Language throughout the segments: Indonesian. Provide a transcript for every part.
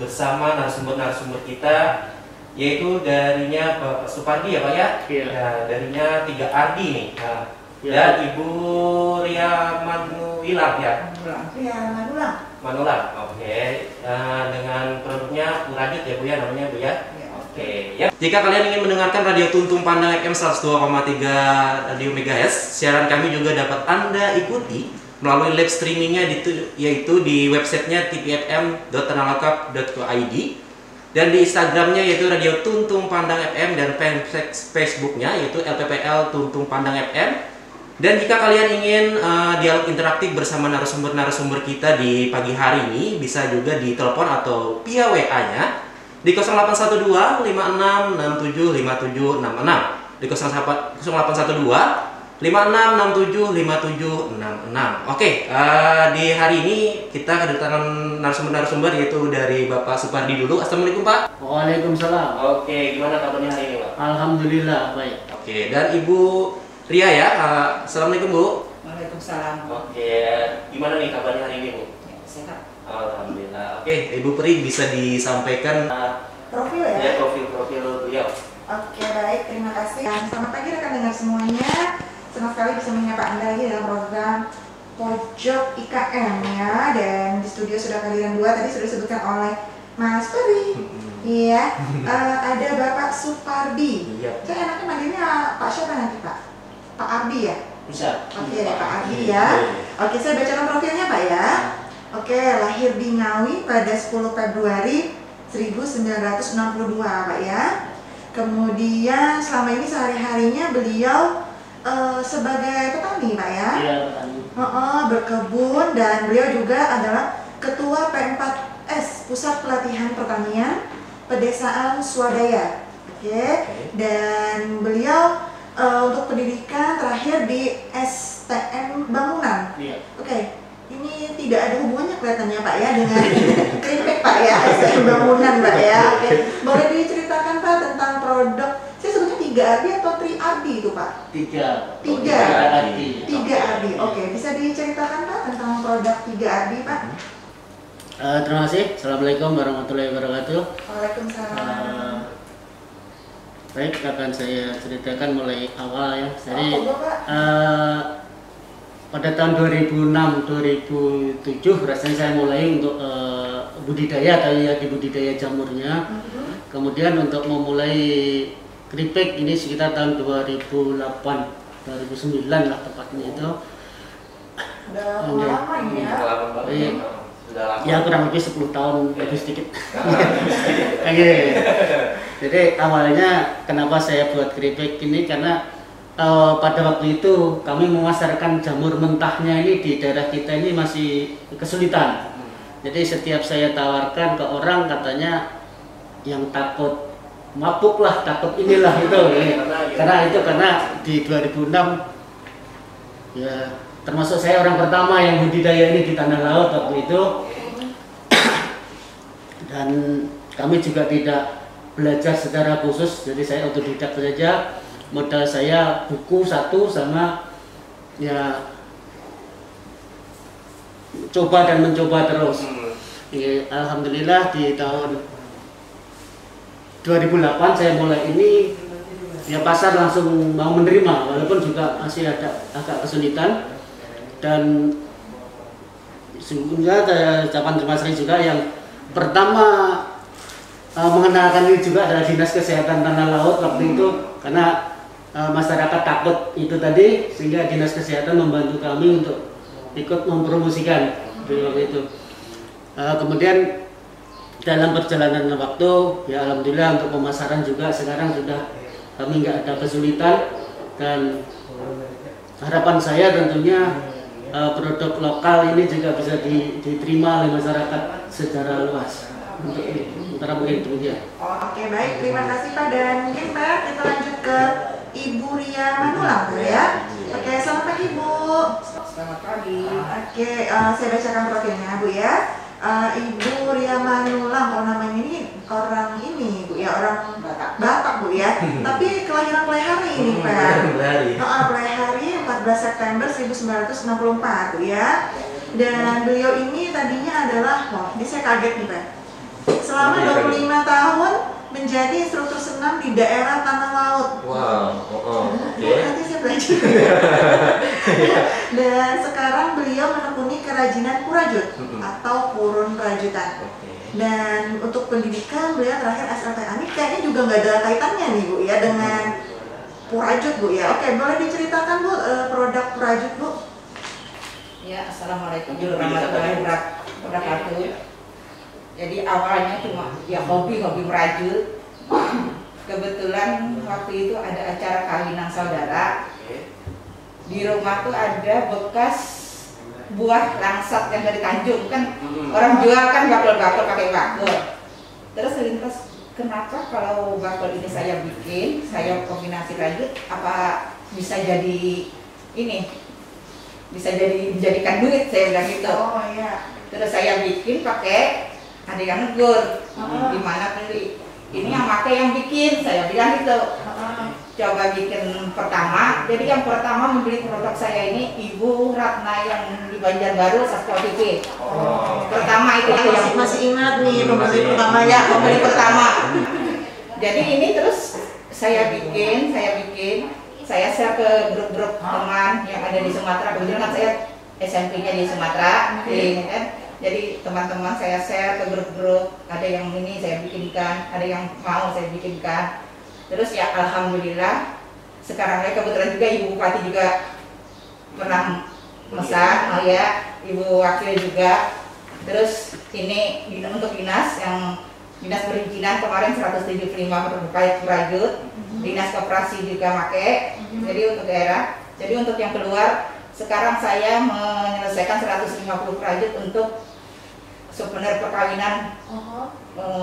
bersama narasumber-narasumber kita, yaitu darinya Bapak Supardi ya Pak ya? Iya. Nah, darinya 3 Ardi nih. Nah, Ya. dan Ibu Ria Manuilang ya? Ria Manulang. Manulang, oke. Nah, dengan produknya Uradit ya Bu ya, namanya Bu ya? Oke, ya. Jika kalian ingin mendengarkan Radio Tuntung Pandang FM 102,3 Radio MHz, siaran kami juga dapat Anda ikuti melalui live streamingnya yaitu di websitenya tvfm.tanalakap.co.id dan di Instagramnya yaitu Radio Tuntung Pandang FM dan Facebooknya yaitu LPPL Tuntung Pandang FM. Dan jika kalian ingin dialog interaktif bersama narasumber-narasumber kita di pagi hari ini, bisa juga di telepon atau via WA-nya di 0812 5667 5766 di 0812 5667 5766. Oke, di hari ini kita kedatangan narasumber-narasumber yaitu dari Bapak Supardi dulu. Assalamualaikum Pak. Waalaikumsalam. Oke, gimana kabarnya hari ini Pak? Alhamdulillah baik. Oke, dan Ibu Ria ya. Assalamualaikum Bu. Waalaikumsalam. Oke, gimana nih kabarnya hari ini Bu? Ya, sehat. Alhamdulillah. Oke, Ibu Pri bisa disampaikan Profil ya? profil beliau. Oke, baik. Terima kasih. Dan selamat pagi rekan dengar semuanya. Senang sekali bisa menyapa Anda lagi dalam program Pojok IKM ya. Dan di studio sudah kehadiran 2 tadi sudah disebutkan oleh Mas Peri. Iya. Ada Bapak Supardi. Iya. Saya enaknya manggilnya Pak siapa nanti Pak? Pak Ardi ya? Bisa. Oke, Pak Ardi ya. Oke, saya bacakan profilnya Pak ya. Oke, lahir di Ngawi pada 10 Februari 1962 Pak ya. Kemudian selama ini sehari-harinya beliau sebagai petani Pak ya. Iya, petani. Berkebun dan beliau juga adalah Ketua P4S Pusat Pelatihan Pertanian Pedesaan Swadaya. Oke. Dan beliau untuk pendidikan terakhir di STM Bangunan. Iya. Oke, ini tidak ada hubungannya kelihatannya Pak ya dengan kritik Pak ya, STM Bangunan Pak ya. Oke, boleh diceritakan Pak tentang produk, saya sebutnya 3 Ardi atau 3 Ardi itu Pak? 3 Ardi. Ardi. 3 Ardi, oke, bisa diceritakan Pak tentang produk 3 Ardi Pak? Terima kasih. Assalamualaikum warahmatullahi wabarakatuh. Waalaikumsalam. Baik, akan saya ceritakan mulai awal ya. Jadi Pak. pada tahun 2006-2007 rasanya saya mulai untuk budidaya atau ya di budidaya jamurnya. Kemudian untuk memulai keripik ini sekitar tahun 2008-2009 lah tepatnya itu. Udah lama ini ya. Ya kurang lebih 10 tahun lebih sedikit. Oke. Jadi awalnya kenapa saya buat keripik ini karena pada waktu itu kami memasarkan jamur mentahnya ini di daerah kita ini masih kesulitan. Jadi setiap saya tawarkan ke orang katanya yang takut mabuk lah, takut inilah itu. Karena di 2006 ya termasuk saya orang pertama yang budidaya ini di tanah laut waktu itu. Dan kami juga tidak belajar secara khusus, jadi saya otodidak saja. Modal saya buku 1 sama ya coba dan mencoba terus. Ya, alhamdulillah di tahun 2008 saya mulai ini ya pasar langsung mau menerima walaupun juga masih ada agak kesulitan. Dan sesungguhnya ucapan terima kasih juga yang pertama mengenalkan ini juga adalah Dinas Kesehatan Tanah Laut waktu itu karena masyarakat takut itu tadi sehingga Dinas Kesehatan membantu kami untuk ikut mempromosikan waktu itu. Kemudian dalam perjalanan waktu ya alhamdulillah untuk pemasaran juga sekarang sudah kami nggak ada kesulitan dan harapan saya tentunya produk lokal ini juga bisa diterima oleh masyarakat secara luas. Untuk sementara mungkin demikian. Oke, baik, terima kasih Pak. Dan mungkin Pak kita lanjut ke Ibu Ria Manulang ya. Oke, selamat pagi Bu. Selamat pagi. Oke, saya bacakan profilnya Bu ya. Ibu Ria Manulang, kalau namanya ini orang ini Bu ya, orang Batak Bu ya. Tapi kelahiran Plehari ini Pak. Plehari 14 September 1964 Bu ya. Dan beliau ini tadinya adalah, wah ini saya kaget nih Pak. selama 25 tahun menjadi instruktur senam di daerah Tanah Laut. Wow, oke. Nanti saya belajar. Dan sekarang beliau menekuni kerajinan Purajut atau purun perajutan. Dan untuk pendidikan beliau terakhir SLTA. Ini kayaknya juga nggak ada kaitannya nih Bu ya dengan Purajut Bu ya. Oke, boleh diceritakan Bu produk Purajut Bu? Ya, assalamualaikum warahmatullahi wabarakatuh. Jadi awalnya cuma ya hobi merajut. Kebetulan waktu itu ada acara kawinan saudara. Di rumah tuh ada bekas buah langsat yang dari Tanjung kan, orang jual kan bakul pakai bakul. Terus lintas, kenapa kalau bakul ini saya bikin, saya kombinasi rajut, apa bisa jadi ini, bisa jadi dijadikan duit, saya bilang gitu. Oh iya. Terus saya bikin pakai, ada yang negur, gimana beli? Ini yang pakai yang bikin, saya bilang gitu. Coba bikin pertama, jadi yang pertama membeli produk saya ini Ibu Ratna yang di Banjarbaru, Sasko TV. Pertama itu yang Masih ingat nih pembeli pertama ya, pembeli pertama. Jadi ini terus saya bikin, saya share ke grup-grup teman yang ada di Sumatera. Kebetulan kan saya SMP-nya di Sumatera, kan. Jadi teman-teman saya share ke grup-grup, ada yang ini saya bikinkan, ada yang mau saya bikinkan. Terus ya alhamdulillah sekarang ya kebetulan juga Ibu Bupati juga pernah mesan, oh ya Ibu Wakil juga. Terus ini untuk dinas yang dinas perizinan kemarin 175 Purajut, dinas koperasi juga pakai. Jadi untuk daerah, jadi untuk yang keluar sekarang saya menyelesaikan 150 Purajut untuk souvenir perkawinan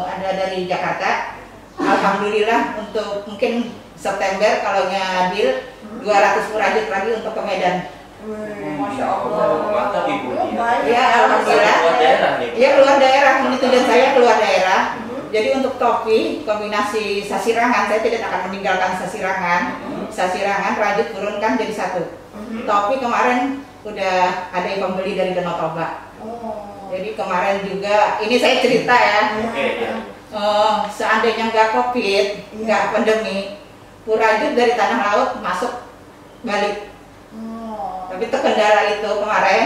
ada dari Jakarta. Alhamdulillah untuk mungkin September kalau adil 200 Purajut lagi untuk ke Medan. Masya Allah. Mantap Ibu. Ya alhamdulillah. Ya keluar daerah, ini tujuan saya keluar daerah. Jadi untuk topi kombinasi sasirangan, saya tidak akan meninggalkan sasirangan. Sasirangan rajut turunkan jadi satu. Topi kemarin udah ada yang pembeli dari Danau Toba. Jadi kemarin juga, ini saya cerita ya. Seandainya nggak COVID, nggak pandemi, Purajut dari Tanah Laut masuk balik. Tapi terkendala itu kemarin.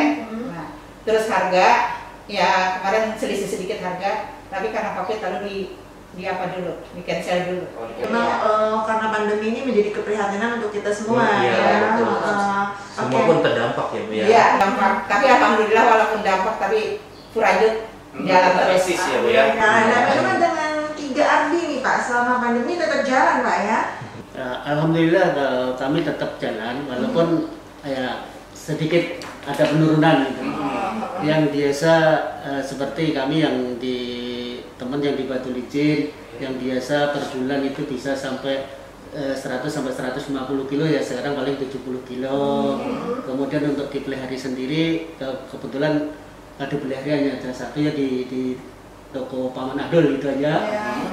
Nah, terus harga, ya kemarin selisih sedikit harga, tapi karena COVID lalu di apa dulu, di cancel dulu. Memang karena pandemi ini menjadi keprihatinan untuk kita semua ya. Semua pun terdampak ya Bu ya. Iya, dampak. Tapi alhamdulillah walaupun dampak, tapi Purajut jalan terus ya Bu ya. Nah, bagaimana dengan 3 Ardi nih Pak, selama pandemi tetap jalan Pak ya? Alhamdulillah kami tetap jalan walaupun ya sedikit ada penurunan gitu. Yang biasa seperti kami yang di teman yang di Batu Licin yang biasa per bulan itu bisa sampai 100 sampai 150 kilo ya sekarang paling 70 kilo. Kemudian untuk di pelihari sendiri kebetulan ada pelihariannya ada satu ya di toko Paman Adol itu aja.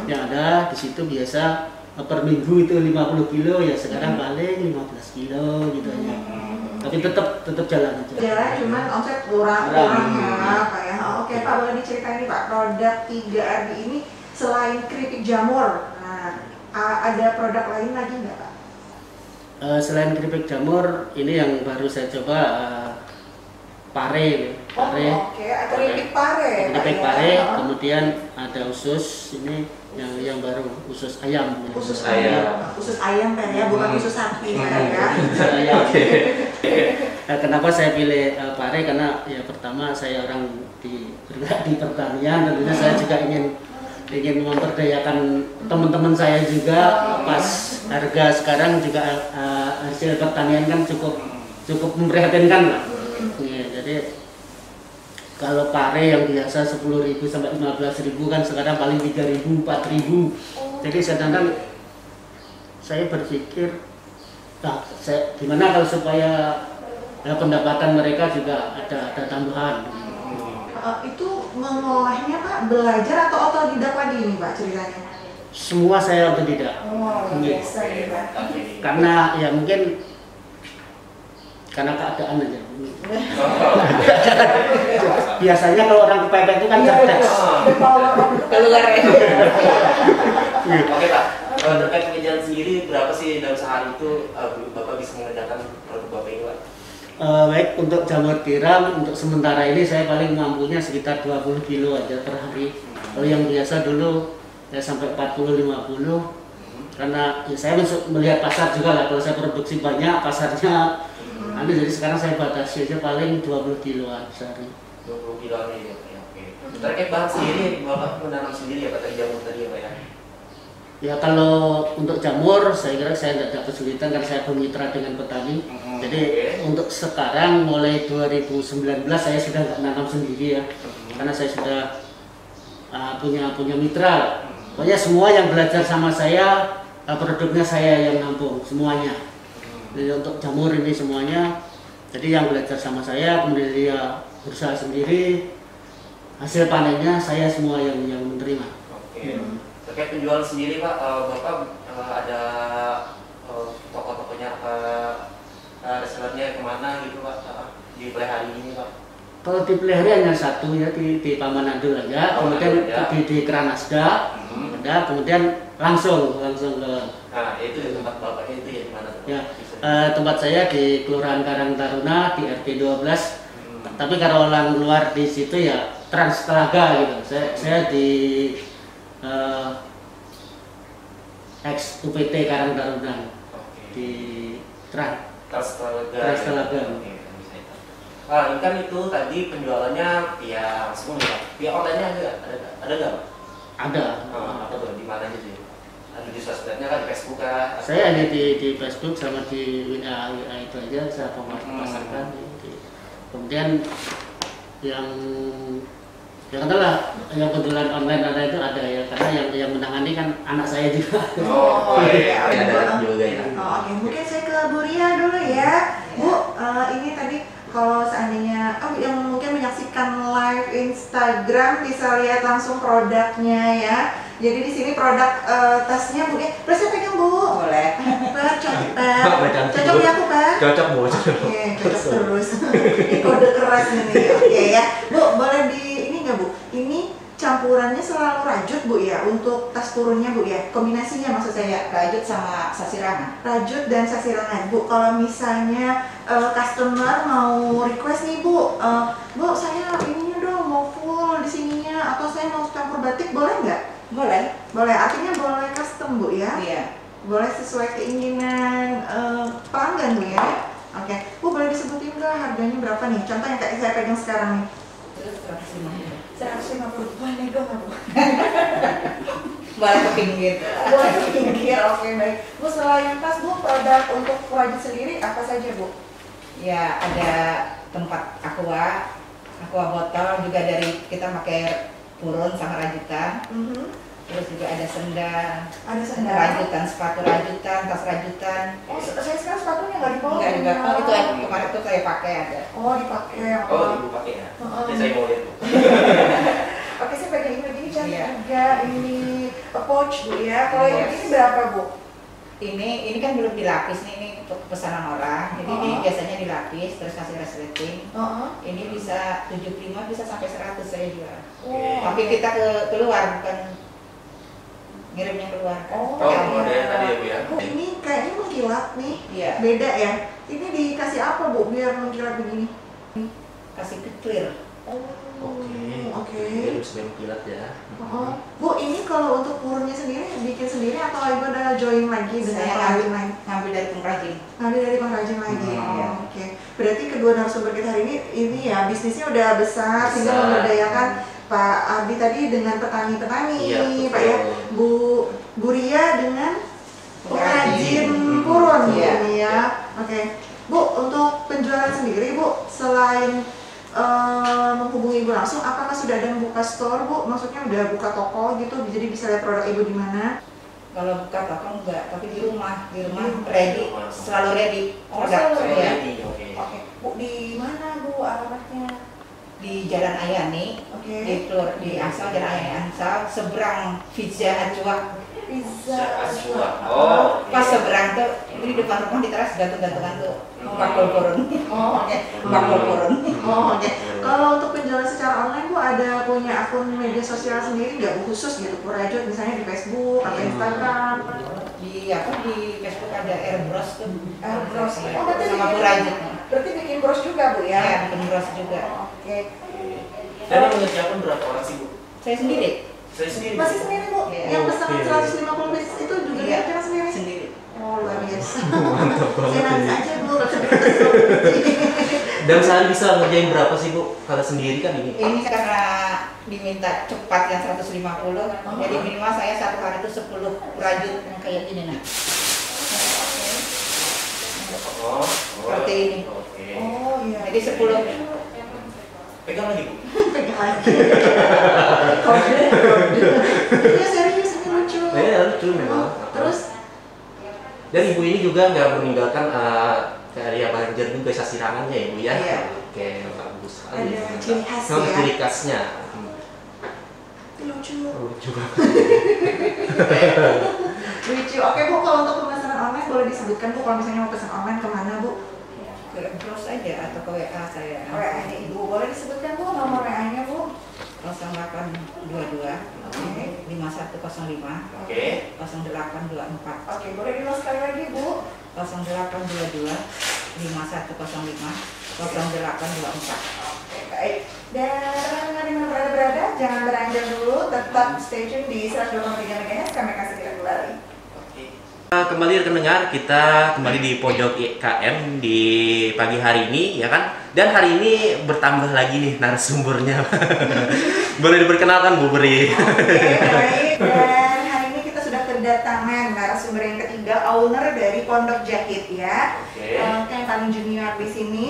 Yang ada di situ biasa per minggu itu 50 kilo ya sekarang paling 15 kilo gitu aja. Tapi tetap jalan aja. Jalan cuman omset kurang ya Pak ya. Oke Pak, boleh diceritain nih Pak, produk 3 Ardi ini selain keripik jamur, nah ada produk lain lagi nggak Pak? Selain keripik jamur, ini yang baru saya coba pare. Oke, ada keripik pare. Keripik pare, kemudian ada usus ini yang baru usus ayam. Usus ayam Pak ya, bukan usus sapi ya. Kenapa saya pilih pare? Karena ya pertama saya orang di pertanian, tentunya saya juga ingin memperdayakan teman-teman saya juga. Pas harga sekarang juga hasil pertanian kan cukup memprihatinkan lah. Ya, jadi kalau pare yang biasa 10.000 sampai 15.000 kan sekarang paling 3.000, 4.000. Jadi sedangkan saya berpikir, nah, gimana kalau supaya pendapatan mereka juga ada tambahan. Itu mengolahnya Pak belajar atau otodidak lagi nih Pak ceritanya? Semua saya otodidak. Biasa ya Pak. Karena ya mungkin karena keadaan aja. Biasanya kalau orang kepepet itu kan cerdas. Keluar ya. Oke Pak, terkait pekerjaan sendiri berapa sih dalam sehari itu Bapak bisa mengerjakan produk Bapak ini Pak? Baik, untuk jamur tiram untuk sementara ini saya paling mampunya sekitar 20 kilo aja per hari. Kalau yang biasa dulu ya sampai 40-50, karena ya saya melihat pasar juga lah. Kalau saya produksi banyak pasarnya, jadi sekarang saya batasi aja paling 20 kiloan sehari. 20 kiloan ya, oke. Terkait bahan sendiri, Bapak menanam sendiri ya Pak tadi jamur tadi ya Pak ya? Ya kalau untuk jamur saya kira saya tidak ada kesulitan karena saya bermitra dengan petani. Jadi untuk sekarang mulai 2019 saya sudah nggak nanam sendiri ya, karena saya sudah punya mitra. Pokoknya semua yang belajar sama saya produknya saya yang nampung semuanya. Jadi untuk jamur ini semuanya, jadi yang belajar sama saya kemudian dia berusaha sendiri, hasil panennya saya semua yang menerima. Oke. Terkait penjualan sendiri Pak, Bapak ada toko-tokonya resellernya kemana gitu Pak di hari ini Pak? Kalau dipelihara hanya satu ya di Pamanado aja, kemudian di Kranasda, ada, kemudian langsung ke. Nah itu di tempat Bapaknya itu ya di mana? Ya, tempat saya di Kelurahan Karang Taruna di RT 12. Tapi kalau orang keluar di situ ya Trans Telaga gitu. Saya di ex UPT Karang Taruna di Trans Telaga. Ini kan itu tadi penjualannya via langsung ya, via online-nya ada nggak? Ada. Apa tuh? Di mana aja sih? Ada di sosmednya kan, di Facebook kan? Saya ada di Facebook sama di WA itu aja saya pasarkan. Kemudian yang katakanlah yang kebetulan online ada itu ada ya, karena yang menangani kan anak saya juga. Iya. Ada juga ya. Oke, mungkin saya ke Bu Ria dulu ya. Bu, ini tadi kalau seandainya yang mungkin menyaksikan live Instagram bisa lihat langsung produknya ya. Jadi di sini produk tasnya Bu, boleh saya pegang Bu? Boleh. Pak, cantik Pak. Cocok ya aku Pak? Cocok Bu. Oke, cocok terus. Ini kode keras ini. Oke ya. Bu, boleh di ini nggak Bu? Ini campurannya selalu rajut Bu ya untuk tas turunnya Bu ya? Kombinasinya maksud saya. Rajut sama sasirangan. Rajut dan sasirangan Bu. Kalau misalnya customer mau request nih Bu, Bu saya ininya dong mau full di sininya atau saya mau campur batik, boleh nggak? Boleh. Boleh, artinya boleh custom Bu ya? Iya. Boleh sesuai keinginan pelanggan Bu ya? Oke, Bu boleh disebutin nggak harganya berapa nih? Contoh yang kayak saya pegang sekarang nih. Terus 150, boleh dong Bu? boleh ke pinggir. Boleh ke pinggir, oke baik. Bu selain tas Bu, produk untuk rajut sendiri apa saja Bu? Ya ada tempat aqua botol juga dari kita pakai purun sama rajutan. Terus juga ada sendal. Ada sendal. Rajutan, sepatu rajutan, tas rajutan. Oh, saya sekarang sepatunya nggak dibawa. Enggak juga. Oh, itu kemarin tuh saya pakai ada. Oh, dipakai. Oh, Ibu pakai ya? Jadi saya mau lihat Bu. Oke, saya pegang ini begini cantik Iya. juga. Ini pouch Bu ya. Kalau yang ini berapa Bu? Ini kan belum dilapis nih, ini untuk pesanan orang. Jadi ini biasanya dilapis terus kasih resleting. Ini bisa 75 bisa sampai 100 saya jual. Tapi kita keluar bukan ngirimnya keluar. Modelnya tadi ya Bu ya? Bu, ini kayaknya mengkilat nih. Iya. Beda ya. Ini dikasih apa Bu biar mengkilat begini? Kasih clear. Oke. Biar bisa mengkilat ya. Bu, ini kalau untuk purunnya sendiri bikin sendiri atau Ibu ada join lagi dengan Saya pengrajin lain? ngambil dari pengrajin. Ngambil dari pengrajin lagi. Iya. Oke. Berarti kedua narasumber kita hari ini ya bisnisnya udah besar sehingga memberdayakan Pak Ardi tadi dengan petani-petani, Iya, Pak ya. Bu Ria dengan pengrajin purun Iya. ini ya. Oke. Bu, untuk penjualan sendiri Bu, selain menghubungi Ibu langsung, apakah sudah ada membuka store Bu? Maksudnya udah buka toko gitu, jadi bisa lihat produk Ibu di mana? Kalau buka toko enggak, tapi di rumah ready, selalu ready. Oh, Produk selalu saya. Oke. Oke. Bu, di mana Bu alamatnya? di Jalan Ayani, di Angsal, Jalan Ayani Angsal, seberang Pizza Acuak. Pizza Acuak. Oh, Pas seberang tuh, di depan rumah di teras gantung-gantungan tuh bakul purun. Oh, oke. Bakul purun. Oh, oke. Kalau untuk penjualan secara online Bu ada punya akun media sosial sendiri nggak Bu, khusus gitu Bu Rajut, misalnya di Facebook atau Instagram? Di Facebook ada Airbros tuh. Airbros. Iya, Oh, berarti sama bikin- Burajut. Berarti bikin bros juga Bu Ya, ya? bikin bros juga. Oke. Dan yang mengerjakan berapa orang sih Bu? Saya sendiri. Saya sendiri. Masih sendiri Bu? Iya. Yang pesanan Oke. 150 piece itu juga Iya. dikerjakan sendiri? Sendiri. Oh, luar biasa. Mantap banget Saya nangis ini. aja Bu. Dan sehari bisa ngerjain berapa sih Bu? Kalau sendiri kan ini. Ini karena diminta cepat yang 150, jadi minimal saya satu hari itu 10 rajut yang kayak gini nah. Oh, Seperti ini. Oke. Oh iya. Jadi 10. Pegang lagi Bu. Pegang lagi. Kode. Iya serius ini lucu. Lucu memang. Terus Dan ibu ini juga nggak meninggalkan karya banjir juga sasirangannya ya Bu ya. Iya. Oke, bagus sekali. Ada ciri khas Oh, ya. ciri khasnya. lucu. Lucu banget. Lucu. Oke Bu, kalau untuk pemesanan online boleh disebutkan Bu kalau misalnya mau pesan online kemana Bu? Ke Bros aja atau ke WA saya. WA-nya Ibu boleh disebutkan Bu nomor WA-nya Bu? 0822 5105 Oke. 0824 Oke, boleh diulang sekali lagi Bu? 0822 5105 0824. Baik. Dan rekan-rekan yang berada, jangan beranjak dulu, tetap stay tune di 102,3 MHz, kami akan segera kembali. Kembali rekan dengar, kita kembali di pojok IKM di pagi hari ini ya kan. Dan hari ini bertambah lagi nih narasumbernya. Boleh diperkenalkan Bu Beri. Oke, baik. Dan hari ini kita sudah kedatangan narasumber yang ketiga, owner dari Pondok Jahit ya. Oke. Yang paling junior di sini,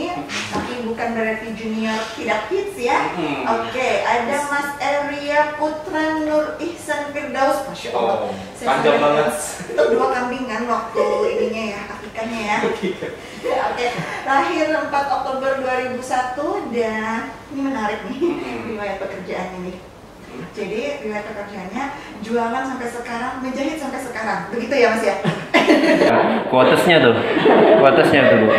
tapi bukan berarti junior tidak hits ya. Oke, ada Mas Eria Putra Nur Ihsan Firdaus. Masya Allah. Oh, Saya panjang sampai banget. Untuk 2 kambingan waktu ininya ya, akikahnya ya. Oke, lahir 4 Oktober 2001 dan ini menarik nih riwayat pekerjaan ini. Jadi riwayat pekerjaannya jualan sampai sekarang, menjahit sampai sekarang, begitu ya Mas ya? Kuotesnya tuh Bu.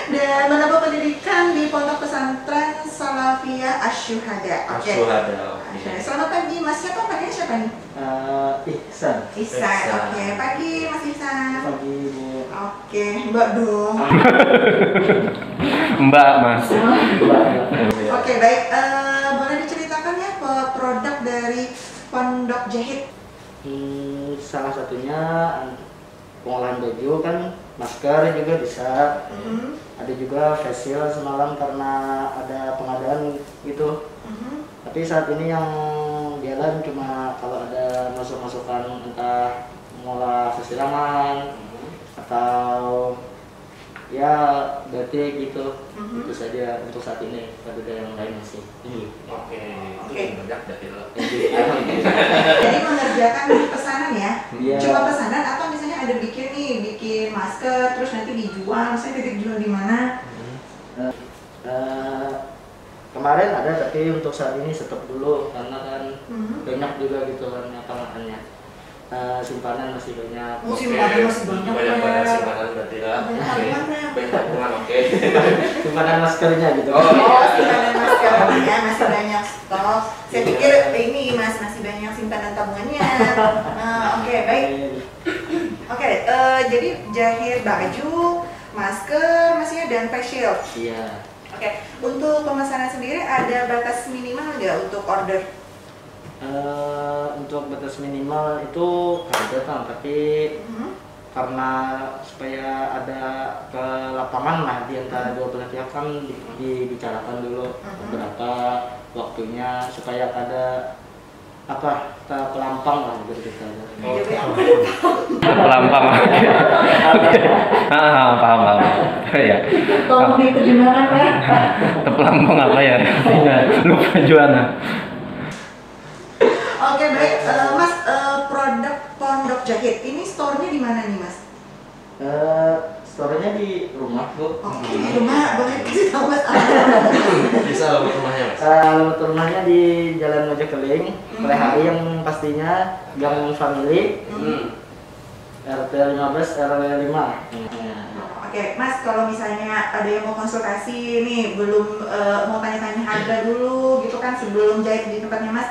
Dan menempuh pendidikan di Pondok Pesantren Salafiyah Asy-Syuhada. Oke. Asyhadu. Asy-Syuhada. Selamat pagi Mas, siapa panggilnya siapa nih? Ihsan. Ihsan. Oke, pagi Mas Ihsan. Pagi Bu. Oke, Mbak dong. Mbak Mas. Oke, baik. Boleh diceritakan ya produk dari Pondok Jahit? Salah satunya pengolahan baju kan, masker juga bisa. Ada juga facial semalam karena ada pengadaan gitu. Tapi saat ini yang jalan cuma kalau ada masukan entah mengolah sesirangan atau ya batik gitu. Itu saja untuk saat ini, tapi ada yang lain masih. Oke. Oke. Banyak dari lo. Jadi mengerjakan pesanan ya? Iya. Cuma pesanan atau misalnya ada bikin masker terus nanti dijual, misalnya titik jual di mana? Kemarin ada, tapi untuk saat ini stop dulu karena kan Mhm. banyak juga gitu kan pengolahannya. Simpanan masih banyak. Simpanan masih banyak, Banyak Pak. simpanan berarti lah. Banyak Oke. tabungan. Banyak tabungan, oke. Simpanan maskernya gitu. Oh, Oh, simpanan maskernya masih banyak stok. Saya pikir ini Mas masih banyak simpanan tabungannya. Oke, baik. Oke, jadi jahit baju, masker, masih dan face shield. Iya. Oke, untuk pemesanan sendiri ada batas minimal nggak untuk order? Untuk batas minimal itu ada kan, tapi karena supaya ada ke lapangan lah di antara dua belah pihak kan dibicarakan dulu berapa waktunya supaya ada apa pelampang lah gitu kita. Pelampang. Oke. Paham. Ya. Tolong diterjemahkan Pak. Pelampang apa ya? Lupa juana. Oke, baik. Mas, produk Pondok Jahit ini store-nya di mana nih Mas? Store-nya di rumah, Bu. Oke, di rumah boleh kasih tahu Mas apa? Bisa alamat rumahnya, Mas? Alamat rumahnya di Jalan Mojokeling, Prehari yang pastinya Gang Family, RT 15 RW 5. Oke, Mas, kalau misalnya ada yang mau konsultasi nih, belum mau tanya-tanya harga dulu gitu kan sebelum jahit di tempatnya Mas,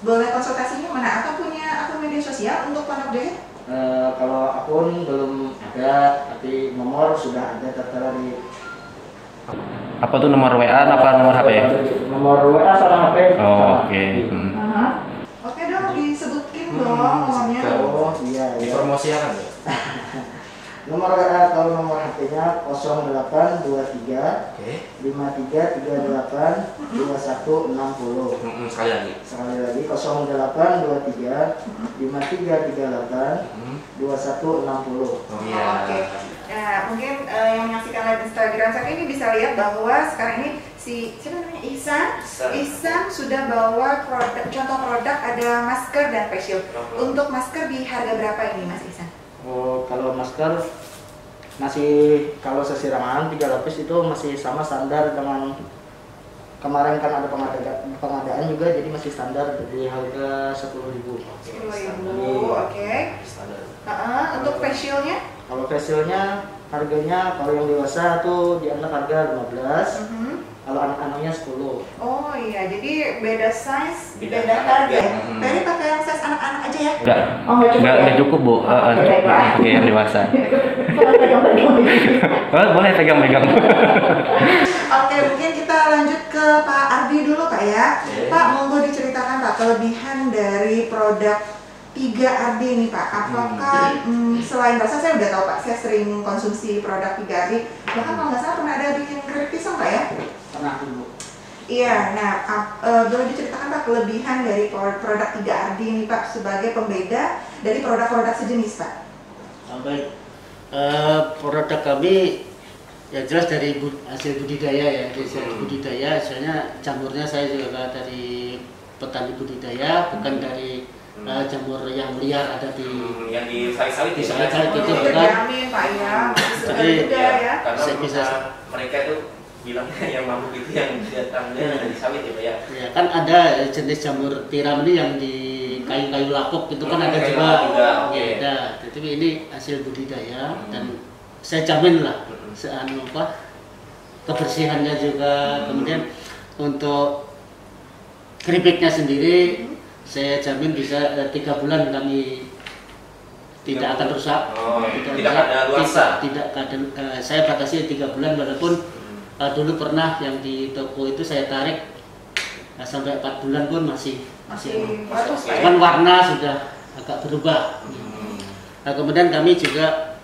boleh konsultasinya mana? Atau punya akun media sosial untuk pondok jahit? Kalau akun belum ada, tapi nomor sudah ada tertera di Apa tuh nomor WA apa nomor HP? nomor WA sama HP. Oh, oke. Oke dong, disebutin dong nomornya. Oh iya, iya. Dipromosikan ya? Nomor WA atau nomor HP-nya 0823 Oke. 5338 2160. Sekali lagi. Sekali lagi 0823 5338 2160. Oh iya. Oke. Nah, mungkin yang menyaksikan live Instagram saya ini bisa lihat bahwa sekarang ini siapa namanya Ihsan sudah bawa contoh produk ada masker dan face shield. Untuk masker di harga berapa ini Mas Ihsan? Oh, kalau masker masih kalau sesiraman 3 lapis itu masih sama standar dengan kemarin kan ada pengadaan juga, jadi masih standar di harga 10.000. 10.000, oke. Untuk face shieldnya? Kalau facialnya harganya kalau yang dewasa tuh di anak harga 15, kalau anak-anaknya 10. Oh iya, jadi beda size, beda harga. Tadi pakai yang size anak-anak aja ya? Enggak cukup, Bu. Pakai yang dewasa. Boleh pegang-pegang. Oke, mungkin kita lanjut ke Pak Ardi dulu Pak ya. Pak, monggo diceritakan Pak kelebihan dari produk 3 Ardi ini Pak. Apakah selain rasa saya udah tahu Pak, saya sering konsumsi produk 3 Ardi. Bahkan kalau nggak salah pernah ada bikin keripik pisang Pak ya? Pernah dulu. Iya, nah boleh diceritakan Pak kelebihan dari produk 3 Ardi ini Pak sebagai pembeda dari produk-produk sejenis Pak? Baik, produk kami ya jelas dari hasil budidaya ya, hasil budidaya. Misalnya jamurnya saya juga dari petani budidaya, bukan dari jamur yang liar ada di yang di sawit-sawit di sawit-sawit itu Itu bukan. dijamin Pak ya, masih segar Jadi, juga ya. Karena Saya bisa- mereka itu bilangnya yang mabuk itu yang datangnya dari sawit ya, Pak ya. Ya kan ada jenis jamur tiram ini yang di kayu-kayu lapuk itu kan ada kayu juga. lapuk juga, oke. Ya, ada. Jadi ini hasil budidaya dan saya jamin lah kebersihannya juga. Kemudian untuk keripiknya sendiri saya jamin bisa 3 bulan kami tidak akan rusak. Tidak ada luasa. Tidak ada. Saya batasi 3 bulan walaupun dulu pernah yang di toko itu saya tarik sampai 4 bulan pun masih bagus Pak ya. cuman warna sudah agak berubah. Nah, kemudian kami juga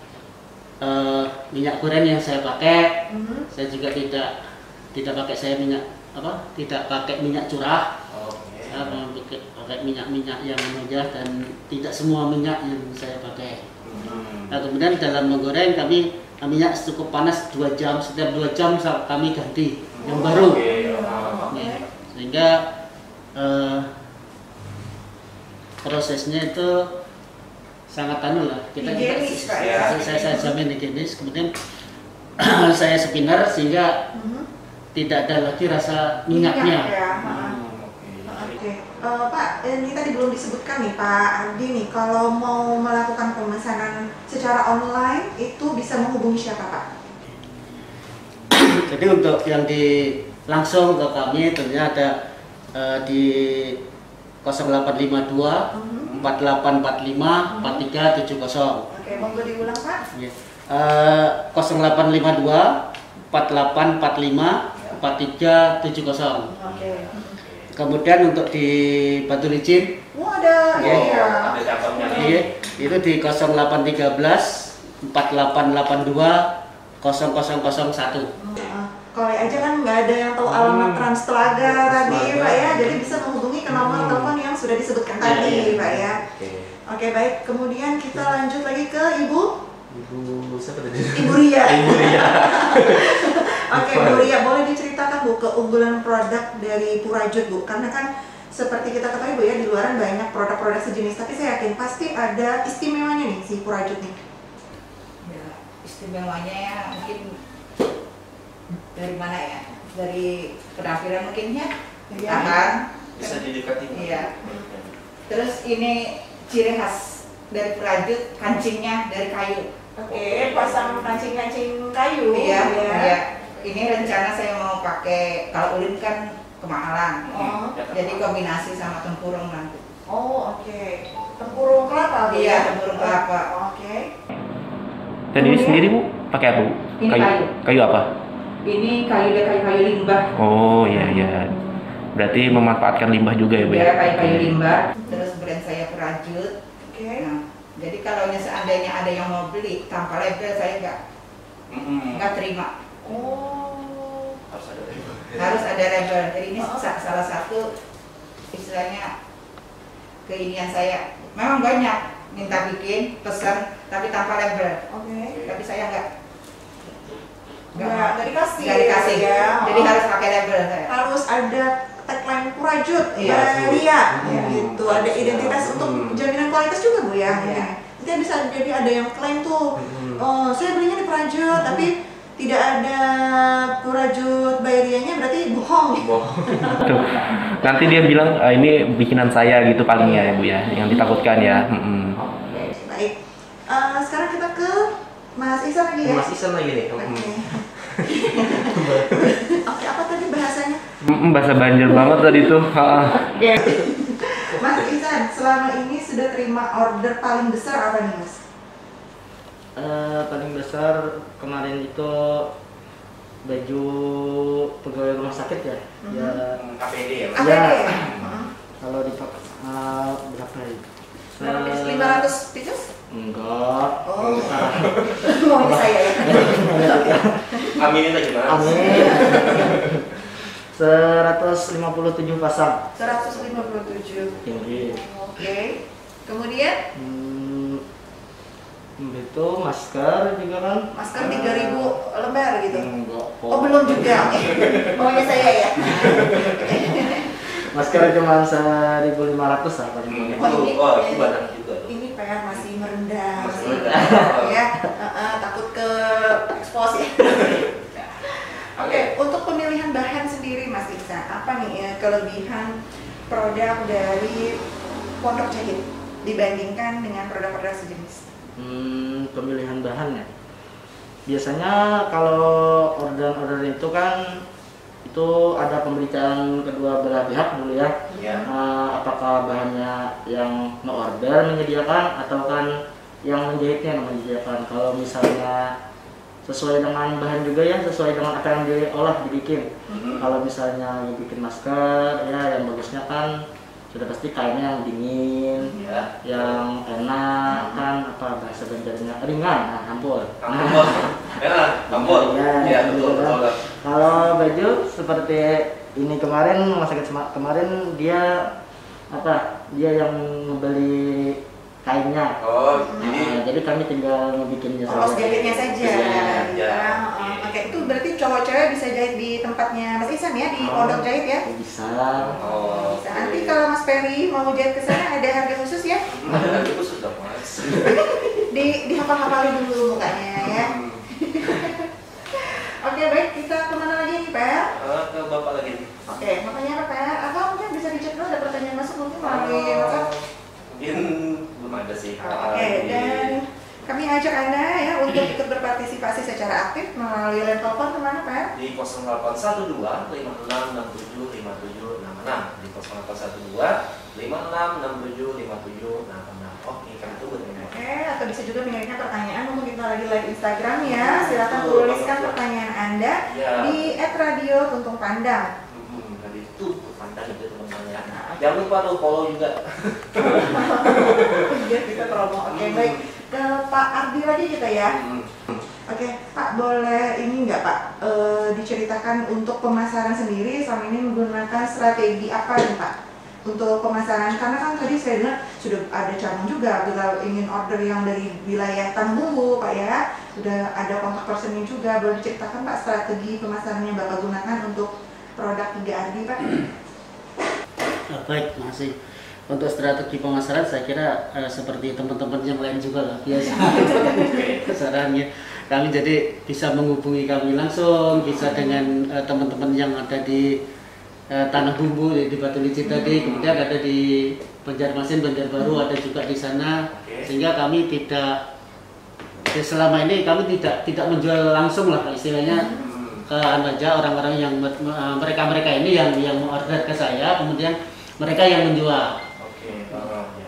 minyak goreng yang saya pakai, saya juga tidak pakai tidak pakai minyak curah. Saya pakai minyak yang mudah dan tidak semua minyak yang saya pakai. Nah, kemudian dalam menggoreng kami minyak cukup panas 2 jam, setiap 2 jam kami ganti yang baru. Ya, sehingga prosesnya itu sangat lah. Higienis, Pak, ya. Saya jamin higienis. Kemudian saya spinner sehingga tidak ada lagi rasa minyaknya. Ya. Oke, Pak, ini tadi belum disebutkan nih Pak Ardi nih, kalau mau melakukan pemesanan secara online itu bisa menghubungi siapa Pak? Jadi untuk yang langsung ke kami tentunya ada di 0852 4845 4370. Oke, monggo diulang Pak. 0852 4845 4370. Oke. Kemudian untuk di Batu Licin, Ada ya. Ada cabangnya. itu di 0813 4882 0001. Kalau aja kan nggak ada yang tahu alamat Trans Telaga tadi Pak ya, jadi bisa menghubungi ke nomor telepon yang sudah disebutkan tadi Pak ya. Oke, baik. Kemudian kita lanjut lagi ke Ibu Siapa tadi? Ibu Ria. Ibu Ria. Oke, Bu Ria, boleh diceritakan Bu keunggulan produk dari Purajut Bu? Karena kan seperti kita ketahui Bu ya, di luaran banyak produk-produk sejenis, tapi saya yakin pasti ada istimewanya nih si Purajut nih. Ya, istimewanya ya mungkin dari mana ya? Dari penampilan mungkin ya, Iya. tahan. Bisa didekati. Iya. Terus ini ciri khas dari perajut, kancingnya dari kayu. Oke, pasang kancing-kancing kayu. Iya, ya. iya. Ini rencana saya mau pakai, kalau ulin kan kemahalan. Oh. Jadi kombinasi sama tempurung nanti. Oh, oke. Tempurung kelapa, Bu, Iya, ya? tempurung kelapa. Oke. Dan ini sendiri Bu pakai apa Bu? Ini kayu. Kayu apa? Ini kayu limbah. Oh iya iya. Berarti memanfaatkan limbah juga ya Bu Ya, ya? kayu limbah. Terus brand saya perajut. Oke. Nah, jadi kalau seandainya ada yang mau beli tanpa label saya nggak terima. Oh. Harus ada label. Jadi ini salah satu istilahnya keinian saya. Memang banyak minta bikin, pesan, tapi tanpa label. Oke. Tapi saya nggak Nggak dikasih. nggak dikasih. Ya. Jadi harus pakai label saya. Harus ada tagline Kurajut, Iya. Ria, ya gitu. Ada identitas untuk jaminan kualitas juga Bu ya. Iya. Nanti bisa jadi ada yang klaim tuh, oh saya belinya di Kurajut, tapi tidak ada Kurajut Bayrianya, berarti bohong. Tuh. Nanti dia bilang ini bikinan saya gitu paling ya Bu ya, yang ditakutkan ya. Oke, baik. Sekarang kita ke Mas Ihsan lagi ya. Mas Ihsan lagi nih. Oke. Oke, apa tadi bahasanya? Bahasa Banjar banget tadi tuh. Oke. Mas Ihsan, selama ini sudah terima order paling besar apa nih Mas? Paling besar kemarin itu baju pegawai rumah sakit ya. Ya APD ya APD Ya. ya? kalau dipakai berapa ya? 500 pieces? Enggak. Oh. Maunya saya ya. Aminin aja Mas. Amin. 157 pasang 157. tinggi. Oke. Kemudian Itu masker juga kan? masker 3000 lembar gitu. Enggak. Oh, belum juga. Maunya saya ya. Masker cuma 1.500 lah paling banyak. Itu banyak juga. Ini PR masih merendah, Masih masih merendah. ya. Takut ke expose ya. Oke, untuk pemilihan bahan sendiri Mas Ihsan, apa nih ya kelebihan produk dari Pondok Jahit dibandingkan dengan produk-produk sejenis? Pemilihan bahan ya. Biasanya kalau order itu kan itu ada pembicaraan kedua belah pihak dulu ya. Ya. Apakah bahannya yang order menyediakan atau kan yang menjahitnya yang menyediakan. Kalau misalnya sesuai dengan bahan juga ya, sesuai dengan apa yang diolah dibikin. Kalau misalnya dibikin masker ya, yang bagusnya kan sudah pasti kainnya yang dingin, Ya. yang enak kan, apa bahasa Banjarnya ringan, ampun. Ampun. Ya, Betul. Kalau baju seperti ini kemarin rumah sakit kemarin dia apa? Dia yang membeli kainnya. Oh, Jadi kami tinggal membikinnya Ongkos jahitnya saja. Iya, iya. Oke, itu berarti cowok-cewek bisa jahit di tempatnya Mas Ihsan ya, di Pondok Jahit ya? Bisa. Oh. Bisa. Nanti kalau Mas Ferry mau jahit ke sana ada harga khusus ya? Itu sudah Mas. Dihafal-hafalin dulu mukanya ya. Oke, baik, kita kemana lagi nih, Per? Ke Bapak lagi nih. Oke, makanya apa, Per? Atau mungkin bisa dicek dulu ada pertanyaan masuk mungkin melalui WhatsApp. Mungkin belum ada sih. Oke, dan kami ajak Anda ya untuk ikut berpartisipasi secara aktif melalui line telepon kemana, Per? Di 0812 5667 5766 di 0812 5667 5766. Oke, kami tunggu teman-teman. Oke, atau bisa juga mengirimkan pertanyaan mumpung kita lagi live Instagram ya. Silakan tuliskan pertanyaan Anda Ya. di @radio_tuntung_pandang. Tadi itu pandang itu teman-teman ya. Jangan lupa tuh follow juga. Biar kita promo. Oke, baik. Ke Pak Ardi lagi kita ya. Oke, Pak, boleh ini nggak Pak diceritakan untuk pemasaran sendiri selama ini menggunakan strategi apa nih Pak untuk pemasaran? Karena kan tadi saya dengar sudah ada cabang juga bila ingin order yang dari wilayah Tangbumbu Pak ya, sudah ada kontak personnya juga. Boleh diceritakan Pak strategi pemasaran yang Bapak gunakan untuk produk 3 Ardi Pak? Baik, masih. Untuk strategi pemasaran saya kira seperti teman-teman yang lain juga lah biasa. Sarannya kami jadi bisa menghubungi kami langsung, bisa dengan teman-teman yang ada di Tanah Bumbu di Batu Licin tadi, kemudian ada di Banjarmasin, Banjarbaru ada juga di sana, sehingga kami tidak selama ini kami tidak menjual langsung lah istilahnya ke aja orang-orang yang mereka ini yang order ke saya, kemudian mereka yang menjual.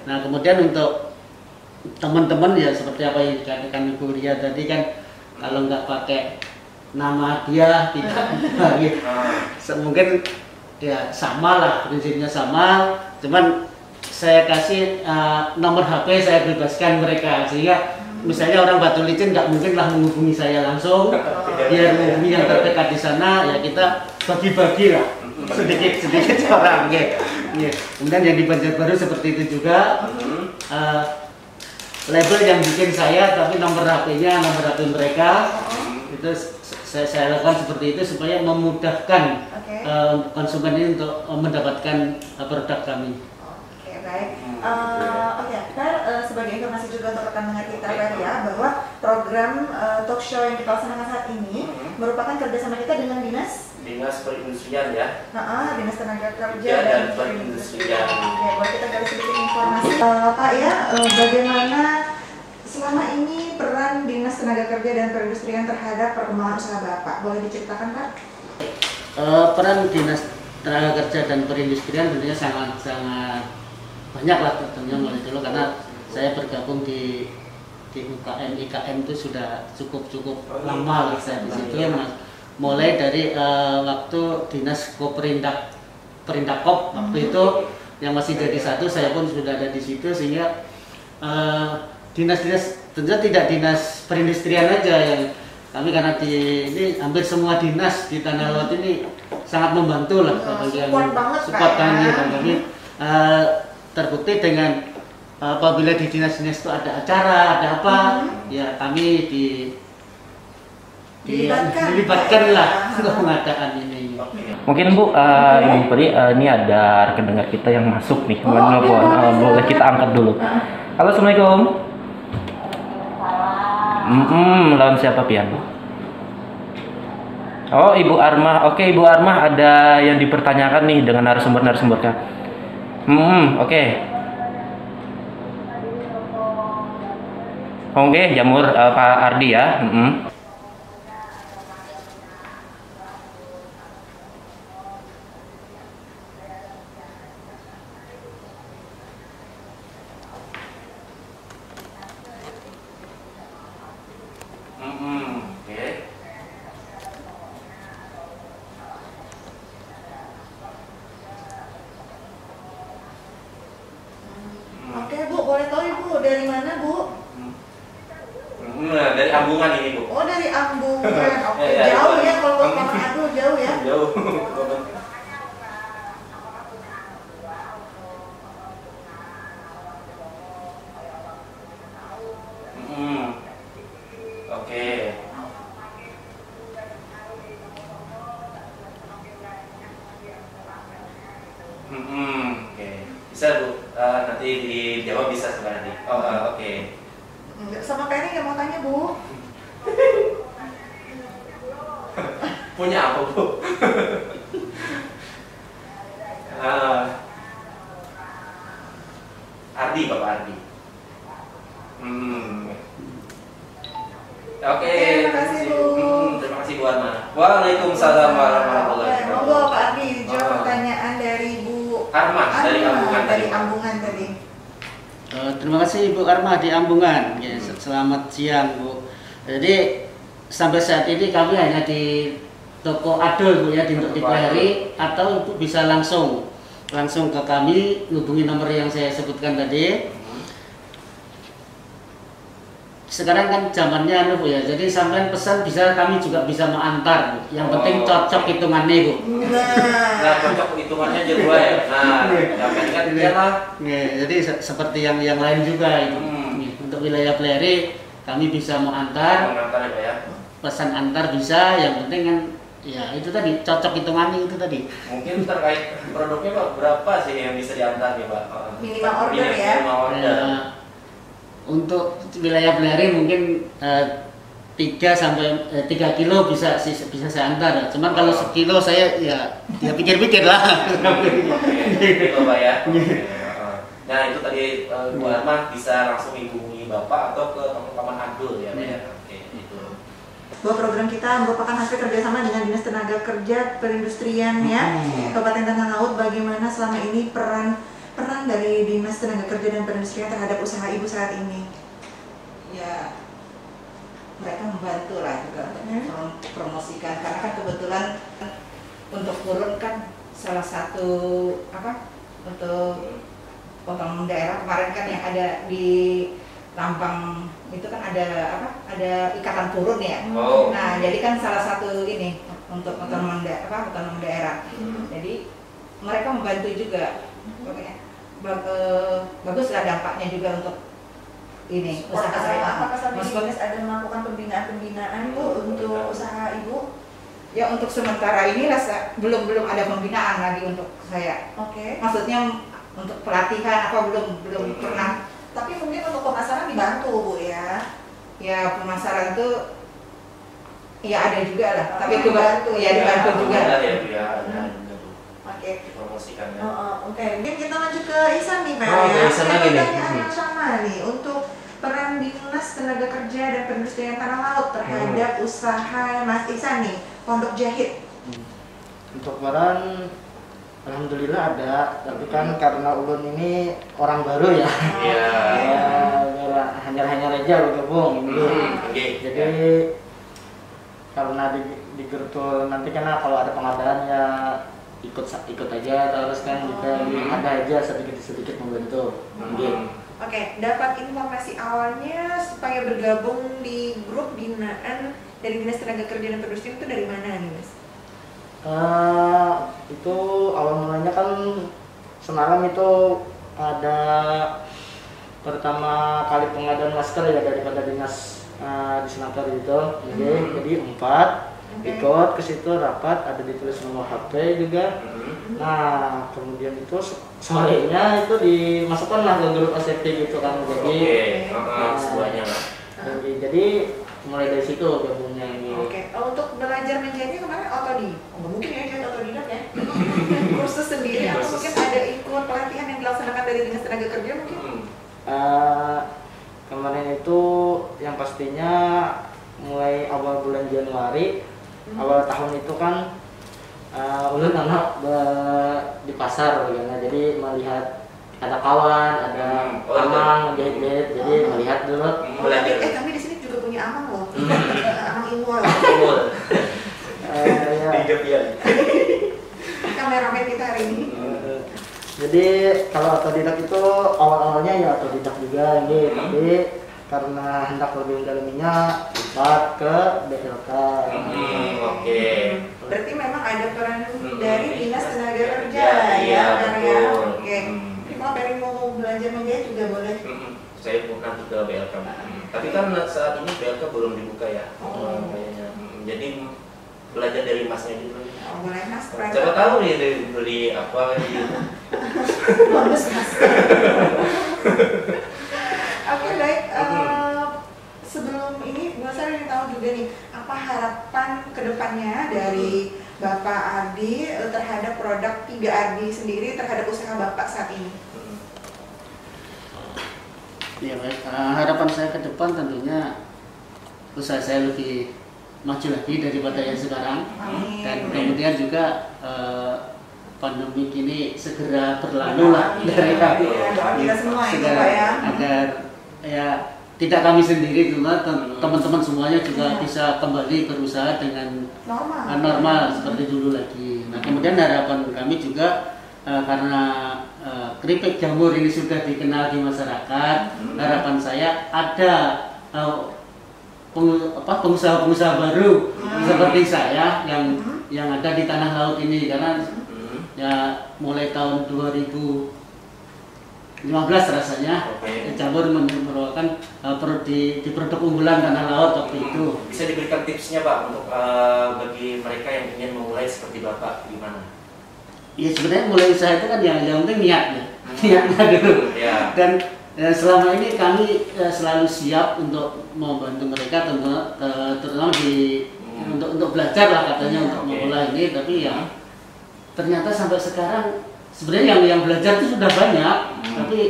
Nah kemudian untuk teman-teman ya seperti apa yang dikatakan Ibu Ria tadi kan, kalau nggak pakai nama dia tidak gitu. Mungkin ya sama lah, prinsipnya sama, cuman saya kasih nomor HP, saya bebaskan mereka sehingga misalnya orang Batu Licin nggak mungkin lah menghubungi saya langsung, dia menghubungi yang terdekat di sana, ya kita bagi-bagi lah sedikit orang gitu. Kemudian yang di Banjarbaru seperti itu juga, label yang bikin saya tapi nomor HP-nya nomor HP mereka, itu saya lakukan seperti itu supaya memudahkan konsumen ini untuk mendapatkan produk kami. Oke, baik. Oke, sebagai informasi juga untuk rekan dengar kita ya, bahwa program talk show yang kita laksanakan saat ini merupakan kerjasama kita dengan Dinas Perindustrian ya. Dinas Tenaga Kerja Ya, dan Perindustrian. Oke, boleh kita gali sedikit informasi Pak ya, bagaimana selama ini peran Dinas Tenaga Kerja dan Perindustrian terhadap perkembangan usaha Bapak? Boleh diceritakan Pak? Peran Dinas Tenaga Kerja dan Perindustrian tentunya sangat banyak lah tentunya mulai dulu, karena saya bergabung di UKM IKM itu sudah cukup lama lah saya di situ, mulai dari waktu Dinas Perindakop waktu itu yang masih jadi satu, saya pun sudah ada di situ, sehingga dinas-dinas tentunya tidak Dinas Perindustrian aja yang kami, karena ini hampir semua dinas di Tanah Laut ini sangat membantu lah support kami, dan kami terbukti dengan apabila di dinas-dinas itu ada acara, ada apa, ya kami dilibatkan lah untuk pengadaan ini. Mungkin Bu, Ibu Peri, ini ada rekan dengar kita yang masuk nih, boleh kita angkat dulu. Halo, Assalamualaikum. Melawan siapa pian? Oh, Ibu Armah. Oke, Ibu Armah, ada yang dipertanyakan nih dengan narasumber kan? Oke. Oke, jamur Pak Ardi ya. Oke Bu, boleh tahu Ibu dari mana Bu? Dari Ambungan ini Bu. Oh dari Ambungan, oke. Jauh ya kalau ke Manado, jauh ya? Jauh. Oke. Oke. Bisa Bu, nanti dijawab bisa sebenarnya. Oke. Sama kayak ini nggak mau tanya Bu. Punya apa Bu? Ardi, Bapak Ardi. Oke. Terima kasih Bu. Terima kasih Bu Arma. Waalaikumsalam warahmatullahi wabarakatuh. Monggo Pak Ardi, jawab pertanyaan dari Bu Arma dari Ambungan dari tadi. Ambungan tadi. Terima kasih Ibu Armah di Ambungan. Ya, selamat siang Bu. Jadi sampai saat ini kami hanya di toko Adol Bu ya, di untuk hari, atau Ibu bisa langsung ke kami, hubungi nomor yang saya sebutkan tadi. Sekarang kan zamannya Bu ya, jadi sampai pesan bisa, kami juga bisa mengantar Bu. Yang penting cocok hitungannya Bu. Nah, cocok hitungannya aja gue ya. Nah, yang kan dia lah. Jadi seperti yang lain juga itu. Untuk wilayah Pleri kami bisa mengantar. Mengantar ya. Pesan antar bisa, yang penting kan Ya itu tadi cocok hitungannya itu tadi. Mungkin terkait produknya Pak, berapa sih yang bisa diantar nih Pak? Minimal order ya? Minimal order. Untuk wilayah Belari mungkin 3 kilo bisa saya antar. Cuman kalau sekilo saya ya pikir-pikir lah. Gitu Pak ya. Nah itu tadi Bu Arma bisa langsung hubungi Bapak atau ke teman-teman Adul ya Pak ya. Oke itu. Bahwa program kita merupakan hasil kerjasama dengan Dinas Tenaga Kerja Perindustrian ya, Kabupaten Tanah Laut. Bagaimana selama ini peran dari Dinas Tenaga Kerja dan Perindustrian terhadap usaha ibu saat ini? Ya, mereka membantu lah juga untuk mempromosikan, karena kan kebetulan untuk turun kan salah satu untuk otonom daerah kemarin kan yang ada di Lampang itu kan ada ikatan turun ya. Nah jadi kan salah satu ini untuk otonom daerah. Jadi mereka membantu juga. Baguslah dampaknya juga untuk ini usaha saya. Apakah sampai Dinas ada melakukan pembinaan Bu untuk usaha ibu? Ya untuk sementara ini belum ada pembinaan lagi untuk saya. Oke. Maksudnya untuk pelatihan belum pernah. Tapi mungkin untuk pemasaran dibantu Bu ya? Ya pemasaran itu ya ada juga lah. Tapi itu dibantu juga. Oke. Dipromosikan ya. Oke. Mungkin kita lanjut ke Ihsan nih Pak Ke Ihsan lagi nih. Pertanyaan yang sama nih untuk peran Dinas Tenaga Kerja dan Perindustrian Tanah Laut terhadap usaha Mas Ihsan nih, Pondok Jahit. Untuk peran alhamdulillah ada, tapi kan karena ulun ini orang baru ya. Iya. Ya, hanya aja bergabung gitu. Jadi karena di Gertul nanti karena kalau ada pengadaan ya ikut aja terus kan juga ada aja sedikit membantu. Oke, dapat informasi awalnya supaya bergabung di grup binaan dari Dinas Tenaga Kerja dan Perindustrian itu dari mana nih Mas? Itu awal mulanya kan semalam itu ada pertama kali pengadaan masker ya daripada dinas di Senator itu. Jadi 4 ikut ke situ rapat, ada ditulis nomor HP juga. Nah kemudian itu sorenya itu dimasukkan lah ke grup ACP gitu kan. Jadi semuanya lah. Jadi mulai dari situ gabungnya ini. Oke, untuk belajar menjahitnya kemarin nggak mungkin ya jahit otodidak ya. Kursus sendiri atau mungkin ada ikut pelatihan yang dilaksanakan dari Dinas Tenaga Kerja mungkin? Kemarin itu yang pastinya mulai awal bulan Januari, awal tahun itu kan ulun anak di pasar karena jadi melihat ada kawan, ada amang jahit-jahit, jadi melihat dulu. Kami di sini juga punya amang loh. Amang Imul. Kameramen kita hari ini. Jadi kalau otodidak itu awal-awalnya ya otodidak juga ini, tapi karena hendak lebih mendalaminya cepat ke BLK. Oke. Berarti memang ada peran dari Dinas Tenaga Kerja ya. Oke. Kalau pengen mau belajar menjahit juga boleh. Saya nanti ke BLK. Tapi kan saat ini BLK belum dibuka ya. Kayaknya. Jadi belajar dari masnya gitu. Boleh Mas. Siapa tahu nih beli apa gitu. Bagus Mas. Oke baik. Sebelum ini, saya ingin tahu juga nih, apa harapan kedepannya dari Bapak Ardi terhadap produk 3 Ardi sendiri terhadap usaha Bapak saat ini? Ya baik, harapan saya ke depan tentunya usaha saya lebih maju lagi daripada yang sekarang. Dan kemudian juga pandemi ini segera berlalu lah dari kami. Kita semua itu Pak ya. Agar ya tidak kami sendiri cuma teman-teman semuanya juga bisa kembali berusaha dengan normal seperti dulu lagi. Nah kemudian harapan kami juga karena keripik jamur ini sudah dikenal di masyarakat, harapan saya ada pengusaha-pengusaha baru seperti saya yang ada di tanah laut ini, karena ya mulai tahun 2000 15 rasanya. Oke. Cabur merupakan di produk unggulan Tanah Laut waktu itu. Bisa diberikan tipsnya Pak untuk bagi mereka yang ingin memulai seperti Bapak gimana? Ya sebenarnya mulai usaha itu kan yang penting niatnya, niatnya dulu. Ya. Dan selama ini kami selalu siap untuk membantu mereka, terutama untuk belajar lah katanya untuk memulai ini. Tapi ya ternyata sampai sekarang sebenarnya yang belajar itu sudah banyak, tapi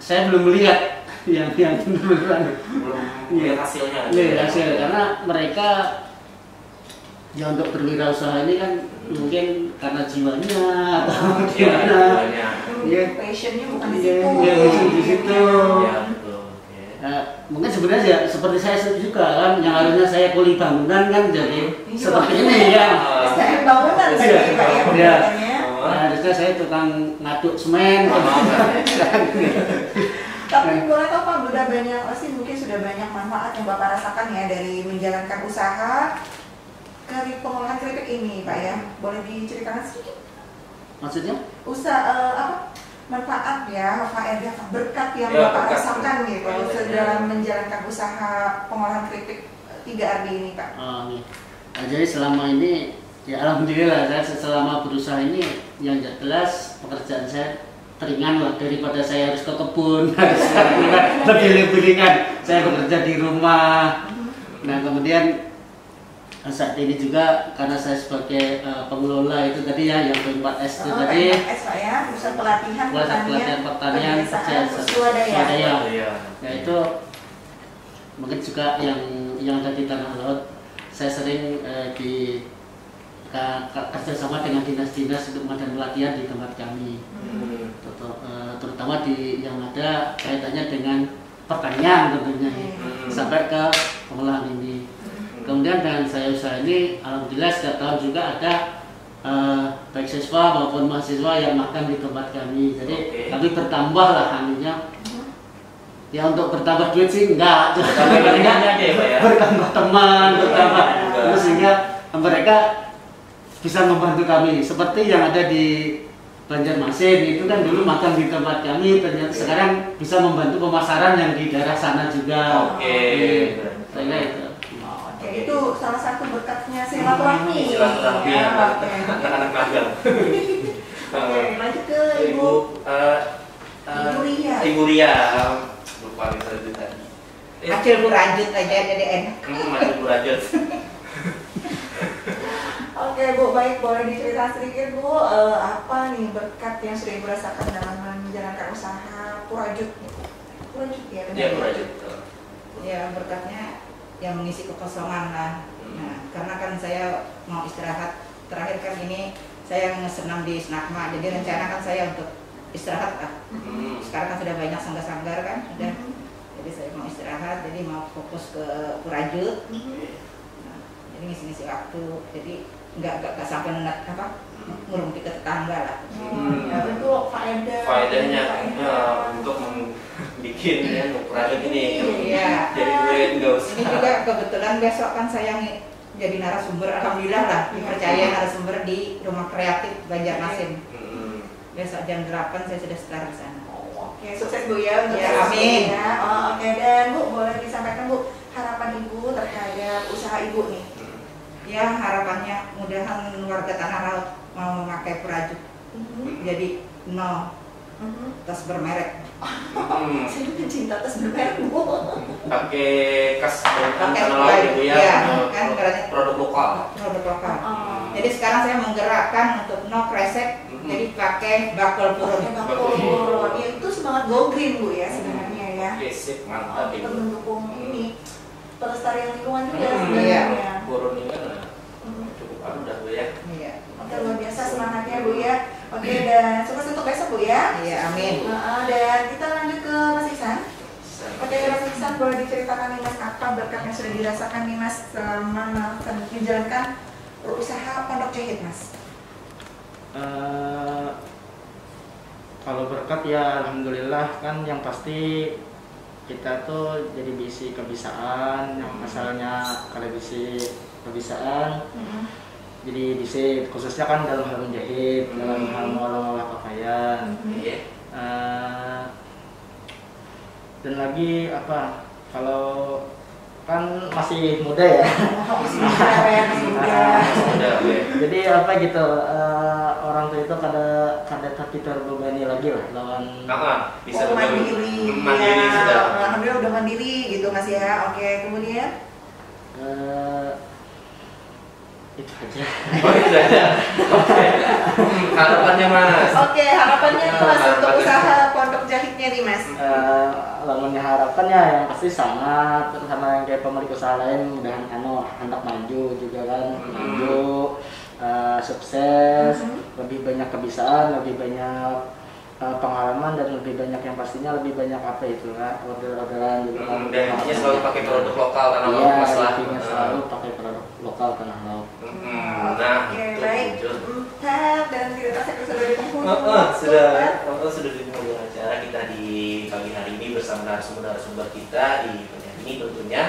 saya belum melihat yang beneran. Belum melihat hasilnya. Iya, hasil karena mereka ya untuk berwirausaha ini kan mungkin karena jiwanya atau gimana. Iya. Passionnya bukan di Iya, situ. iya, di situ. Ya, betul. Oke. Mungkin sebenarnya ya seperti saya juga kan, yang harusnya saya kuli bangunan kan jadi seperti ini ya. STM bangunan tadi Iya. Pak ya Iya. pendidikannya. Harusnya saya tukang ngaduk semen. Tapi boleh tahu Pak, udah banyak pasti mungkin sudah banyak manfaat yang Bapak rasakan ya dari menjalankan usaha dari pengolahan keripik ini Pak ya. Boleh diceritakan sedikit? Maksudnya? Usaha manfaat ya, faedah berkat yang Ya, Bapak berkat. rasakan gitu dalam menjalankan usaha pengolahan keripik 3 Ardi ini Pak. Iya. Nah, jadi selama ini ya alhamdulillah saya selama berusaha ini yang jelas pekerjaan saya ringan lah daripada saya harus ke kebun harus lebih ringan. Saya bekerja di rumah. Nah kemudian saat ini juga karena saya sebagai pengelola itu tadi ya yang P4S itu tadi P4S Pak ya, pusat pelatihan pelatihan pertanian pedesaan swadaya. Iya. Ya itu mungkin juga yang ada di Tanah Laut. Saya sering kerjasama dengan dinas-dinas untuk mengadakan pelatihan di tempat kami, terutama di yang ada kaitannya dengan pertanian tentunya sampai ke pengolahan ini. Kemudian dengan saya usaha ini, alhamdulillah setiap tahun juga ada baik siswa maupun mahasiswa yang makan di tempat kami. Jadi kami bertambah lah anunya. Ya untuk bertambah duit sih enggak, bertambah teman, bertambah terus sehingga mereka bisa membantu kami. Seperti yang ada di Banjarmasin itu kan dulu makan di tempat kami, ternyata sekarang bisa membantu pemasaran yang di daerah sana juga. Saya itu. Oke, itu salah satu berkatnya silaturahmi. Silaturahmi Ya, ya, oke. anak-anak magang. Oke, lanjut ke Ibu. Ibu Ria. Ibu Ria, lupa itu tadi. Acil Bu lanjut aja jadi enak. Maju Bu lanjut. Oke Bu, baik, boleh diceritakan sedikit Bu, apa nih berkat yang sudah Ibu rasakan dalam menjalankan usaha Purajut? Purajut ya, benar? Iya, Purajut. Ya berkatnya yang mengisi kekosongan lah. Nah, karena kan saya mau istirahat. Terakhir kan ini saya senam di Senakma, jadi rencana kan saya untuk istirahat lah. Sekarang kan sudah banyak sanggar-sanggar kan, sudah. Jadi saya mau istirahat, jadi mau fokus ke Purajut. Nah, jadi ngisi-ngisi waktu. Jadi nggak sampai ngurumpi ke tetangga lah. Ya betul, Faedahnya untuk bikin ya Purajut ini. Iya. Jadi duit nggak usah. Ini juga kebetulan besok kan saya jadi narasumber, alhamdulillah lah dipercaya narasumber di Rumah Kreatif Banjarmasin. Besok jam 8 saya sudah start di sana. Oke, sukses Bu ya untuk Ya, amin. ya. Oke, dan Bu boleh disampaikan Bu harapan Ibu terhadap usaha Ibu nih. Ya harapannya mudahan warga Tanah Laut mau memakai Purajut. Jadi tas bermerek. Saya juga cinta tas bermerek Bu. Pakai kas Pakai Tanah Laut Ibu ya, iya, kan berarti produk lokal. produk lokal. Jadi sekarang saya menggerakkan untuk no kresek, jadi pakai bakul purun. Ya itu semangat go green Bu ya sebenarnya ya. Oke, sip, mantap Untuk Ibu. mendukung ini pelestarian lingkungan juga Iya. sebenarnya. Purun ini kan cukup dah Bu ya. Iya. Oke, luar biasa semangatnya Bu ya. Oke, dan sukses untuk besok Bu ya. Iya, amin. Dan kita lanjut ke Mas Iksan. Oke, Mas Iksan boleh diceritakan nih Mas apa berkat yang sudah dirasakan nih Mas selama menjalankan usaha Pondok Jahit Mas? Kalau berkat ya alhamdulillah kan yang pasti kita tuh jadi bisi kebiasaan yang asalnya kalau bisi kebiasaan jadi bisi khususnya kan dalam hal menjahit, dalam hal mengolah pakaian. Dan lagi apa? Kalau kan masih muda ya. Masih muda. Jadi apa gitu, orang tua itu kada tapi terbebani lagi lah lawan. Bisa mandiri. Mandiri Ya, sudah. alhamdulillah udah mandiri gitu Mas ya. Oke, kemudian Itu aja. Oh itu aja. Oke. Harapannya Mas. Oke, harapannya nih Mas untuk Harapannya. usaha pondok jahitnya nih Mas. Lamunnya harapannya yang pasti sama yang kayak pemilik usaha lain, mudahan hendak maju juga kan, maju, sukses, lebih banyak kebiasaan, lebih banyak pengalaman, dan lebih banyak yang pastinya lebih banyak apa itu lah, orderan gitu kan. Dan intinya selalu pakai produk lokal tanah laut Iya, Mas lah. intinya selalu pakai produk lokal tanah laut. Nah, Oke, itu baik. muncul. Dan tidak terasa sudah di penghujung Sudah di penghujung acara kita di pagi hari ini bersama narasumber kita di pagi hari ini tentunya,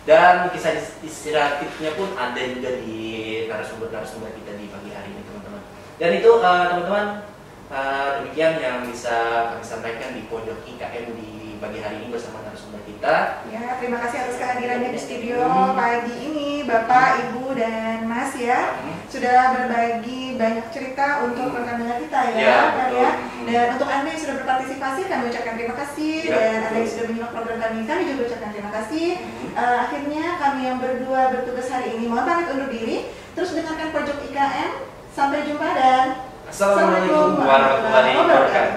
dan kisah inspiratifnya pun ada juga di narasumber kita di pagi hari ini teman-teman. Dan itu teman-teman, demikian yang bisa kami sampaikan di pojok IKM di pagi hari ini bersama narasumber kita. Ya, terima kasih atas kehadirannya di studio pagi ini Bapak, Ibu, dan Mas ya. Sudah berbagi banyak cerita untuk rekan-rekan kita ya, Pak ya. Dan untuk Anda yang sudah berpartisipasi, kami ucapkan terima kasih. Dan Anda yang sudah menyimak program kami juga ucapkan terima kasih. Akhirnya kami yang berdua bertugas hari ini mohon pamit undur diri. Terus dengarkan Pojok IKM. Sampai jumpa dan Assalamualaikum warahmatullahi wabarakatuh.